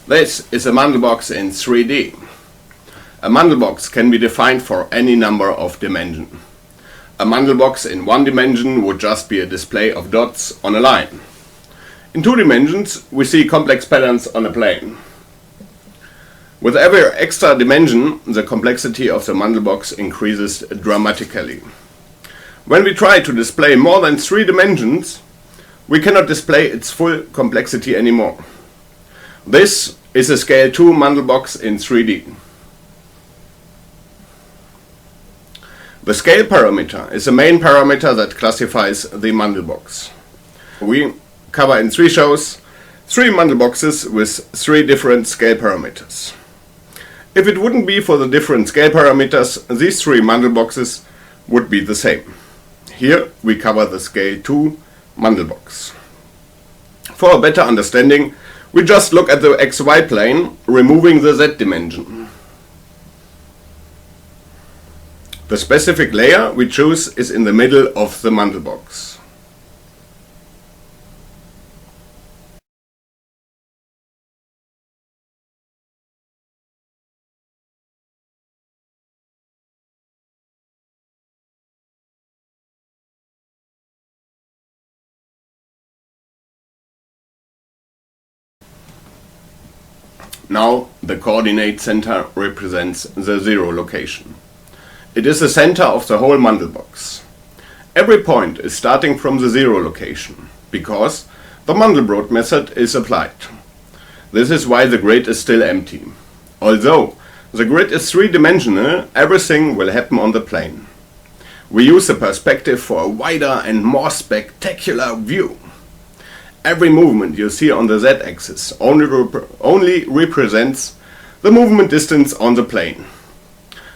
This is a Mandelbox in 3D. A Mandelbox can be defined for any number of dimensions. A Mandelbox in one dimension would just be a display of dots on a line. In 2 dimensions we see complex patterns on a plane. With every extra dimension, the complexity of the Mandelbox increases dramatically. When we try to display more than 3 dimensions, we cannot display its full complexity anymore. This is a Scale 2 Mandelbox in 3D. The scale parameter is the main parameter that classifies the Mandelbox. We cover in 3 shows 3 Mandelboxes with 3 different scale parameters. If it wouldn't be for the different scale parameters, these 3 Mandelboxes would be the same. Here we cover the Scale 2 Mandelbox. For a better understanding, we just look at the XY plane, removing the Z dimension. The specific layer we choose is in the middle of the Mandelbox. Now the coordinate center represents the 0 location. It is the center of the whole Mandelbox. Every point is starting from the 0 location, because the Mandelbrot method is applied. This is why the grid is still empty. Although the grid is 3-dimensional, everything will happen on the plane. We use the perspective for a wider and more spectacular view. Every movement you see on the Z-axis only represents the movement distance on the plane.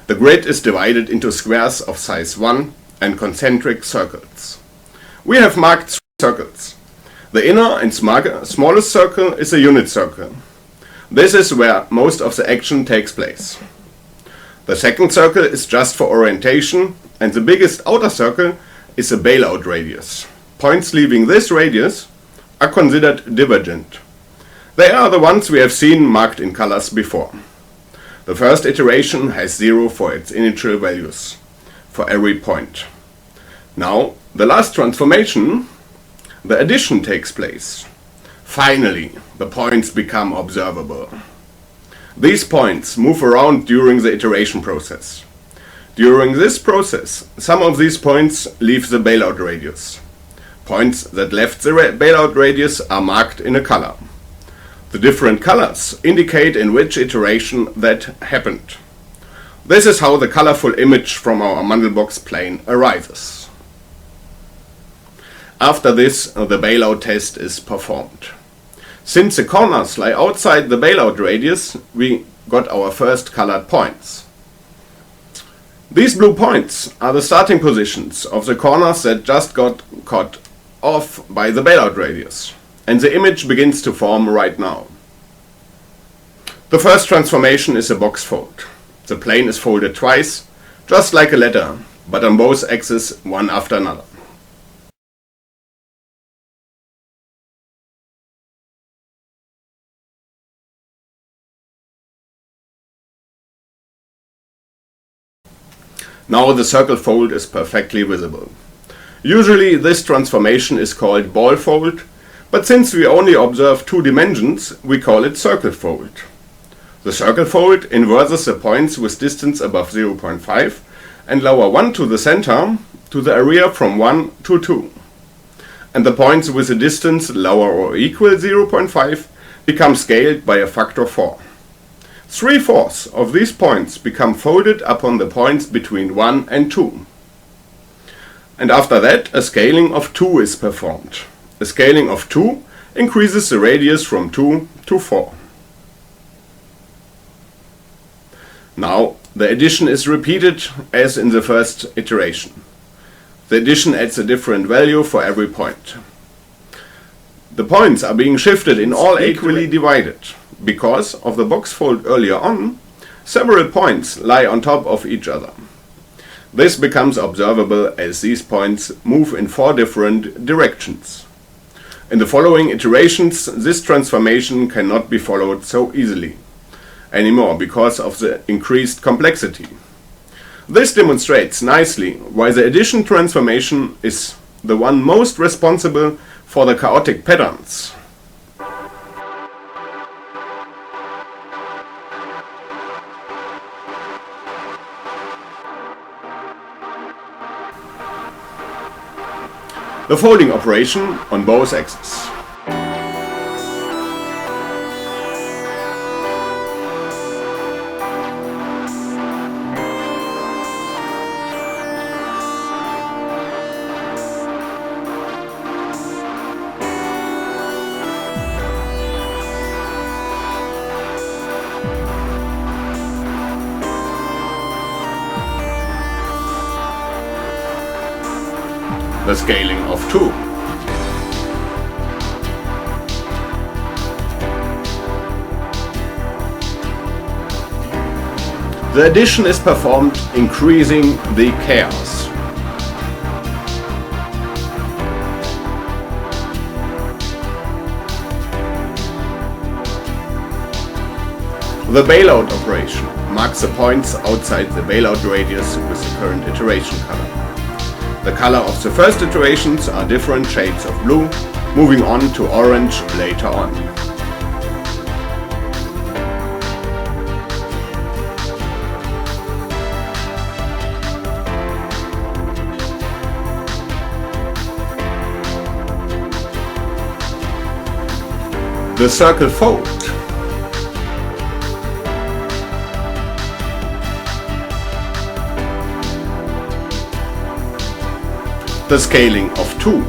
The grid is divided into squares of size 1 and concentric circles. We have marked 3 circles. The inner and smallest circle is a unit circle. This is where most of the action takes place. The second circle is just for orientation, and the biggest outer circle is a bailout radius. Points leaving this radius are considered divergent. They are the ones we have seen marked in colors before. The first iteration has 0 for its initial values for every point. Now, the last transformation, the addition, takes place. Finally, the points become observable. These points move around during the iteration process. During this process, some of these points leave the bailout radius. Points that left the bailout radius are marked in a color. The different colors indicate in which iteration that happened. This is how the colorful image from our Mandelbox plane arises. After this, the bailout test is performed. Since the corners lie outside the bailout radius, we got our first colored points. These blue points are the starting positions of the corners that just got cut off by the bailout radius, and the image begins to form right now. The first transformation is a box fold. The plane is folded twice, just like a letter, but on both axes, one after another. Now the circle fold is perfectly visible. Usually this transformation is called ball fold, but since we only observe 2 dimensions, we call it circle fold. The circle fold inverses the points with distance above 0.5 and lower 1 to the center to the area from 1 to 2. And the points with a distance lower or equal 0.5 become scaled by a factor 4. 3/4 of these points become folded upon the points between 1 and 2. And after that, a scaling of 2 is performed. A scaling of 2 increases the radius from 2 to 4. Now, the addition is repeated as in the first iteration. The addition adds a different value for every point. The points are being shifted in all equally divided. Because of the box fold earlier on, several points lie on top of each other. This becomes observable as these points move in 4 different directions. In the following iterations, this transformation cannot be followed so easily anymore because of the increased complexity. This demonstrates nicely why the addition transformation is the one most responsible for the chaotic patterns. The folding operation on both axes. The scaling of 2. The addition is performed increasing the chaos. The bailout operation marks the points outside the bailout radius with the current iteration color. The color of the first iterations are different shades of blue, moving on to orange later on. The circle fold. The scaling of 2.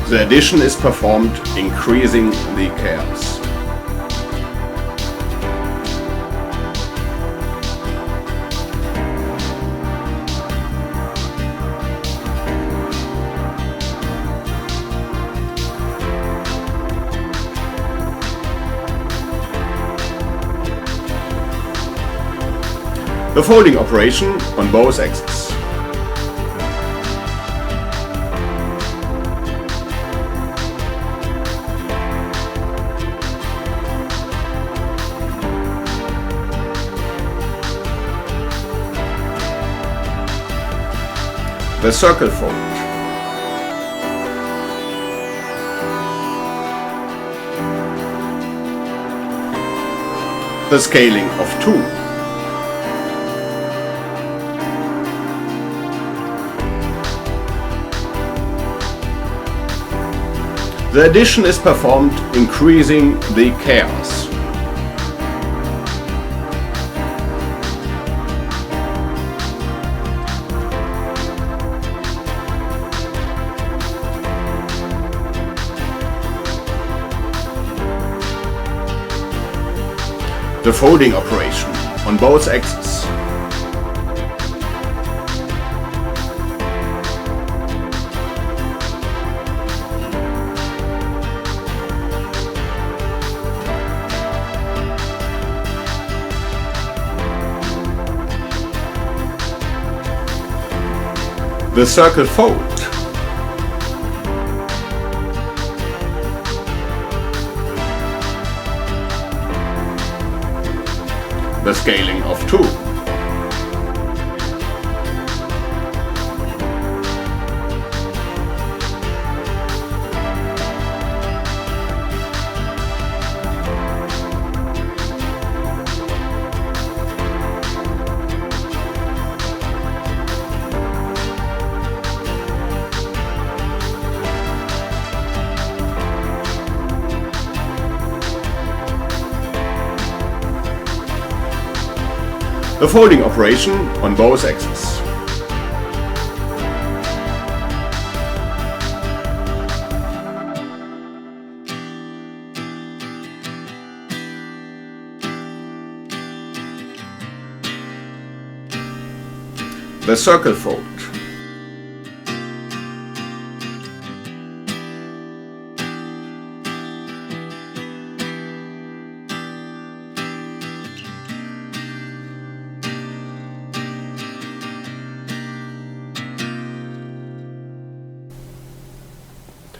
The addition is performed increasing the chaos. The folding operation on both axes. The circle fold. The scaling of 2. The addition is performed increasing the chaos. The folding operation on both axes. The circle fold. The scaling of 2. The folding operation on both axes. The circle fold.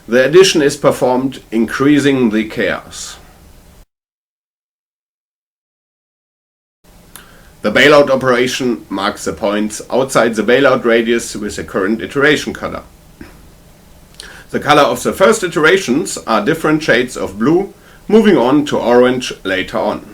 The addition is performed increasing the chaos. The bailout operation marks the points outside the bailout radius with the current iteration color. The color of the first iterations are different shades of blue, moving on to orange later on.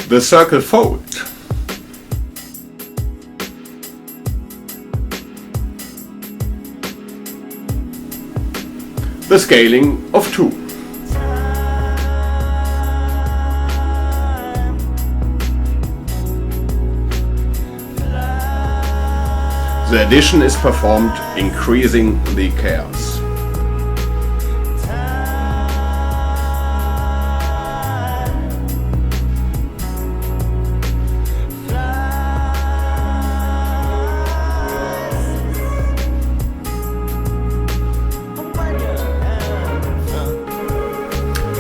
The circle fold. The scaling of 2. The addition is performed increasing the chaos.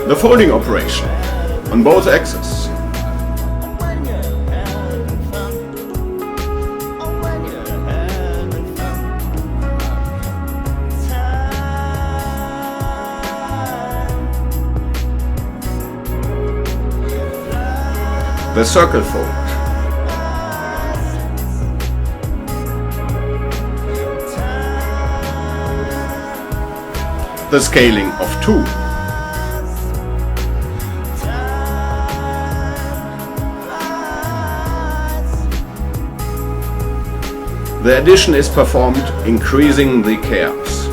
The folding operation on both axes. The circle fold. The scaling of 2. The addition is performed increasing the chaos.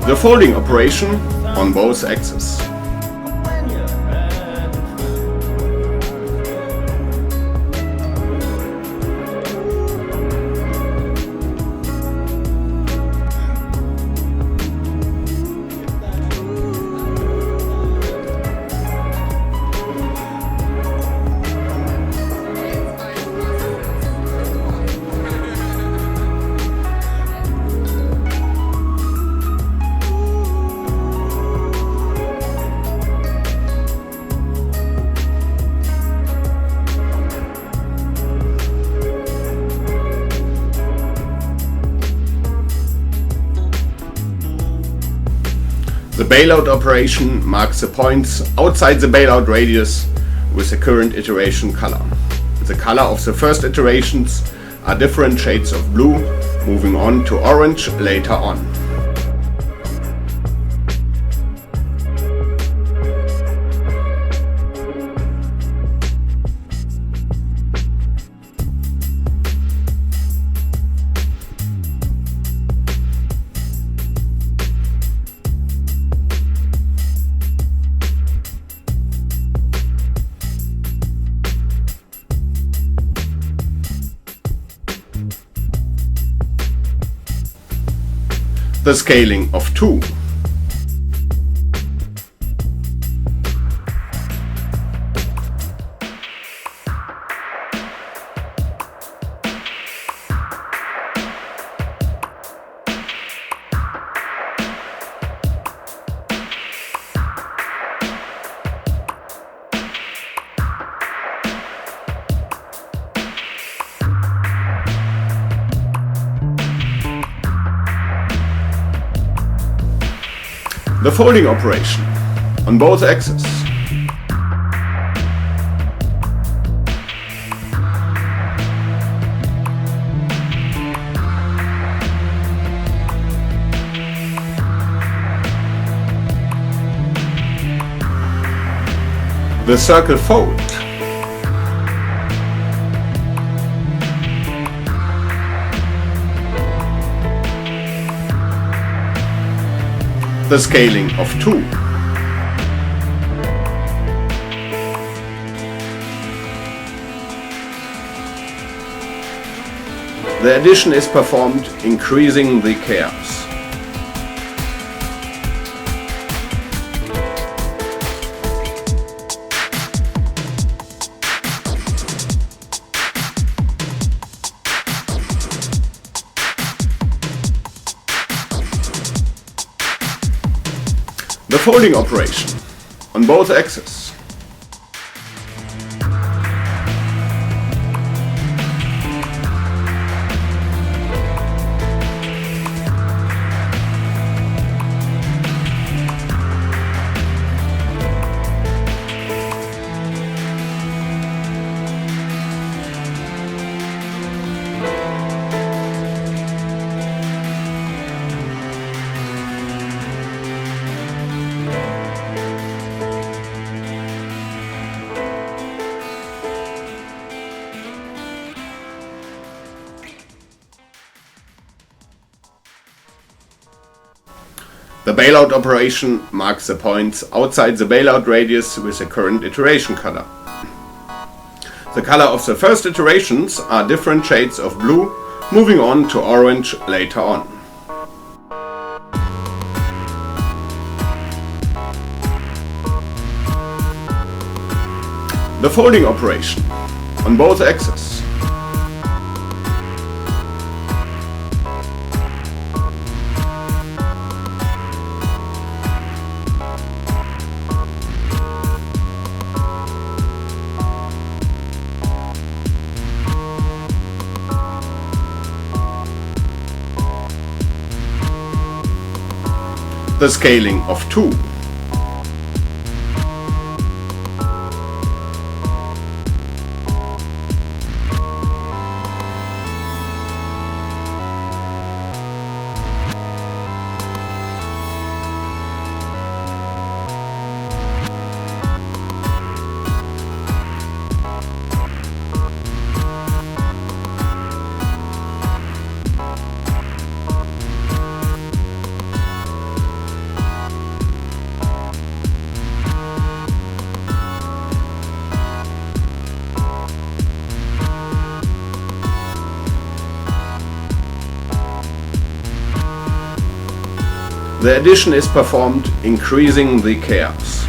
The folding operation on both axes. The bailout operation marks the points outside the bailout radius with the current iteration color. The color of the first iterations are different shades of blue, moving on to orange later on. The scaling of 2. The folding operation on both axes. The circle fold. The scaling of 2. The addition is performed increasing the chaos. The folding operation on both axes. The bailout operation marks the points outside the bailout radius with the current iteration color. The color of the first iterations are different shades of blue, moving on to orange later on. The folding operation on both axes. The scaling of 2. The addition is performed increasing the chaos.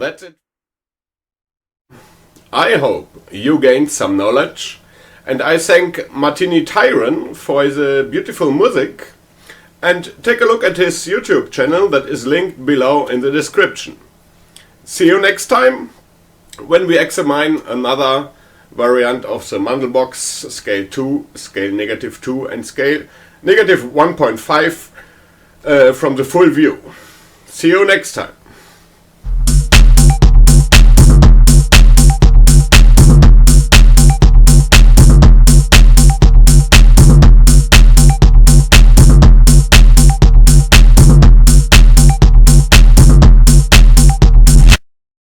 That's it. I hope you gained some knowledge, and I thank Martini Tyron for the beautiful music, and take a look at his YouTube channel that is linked below in the description. See you next time when we examine another variant of the Mandelbox scale 2, scale -2 and scale -1.5 from the full view. See you next time.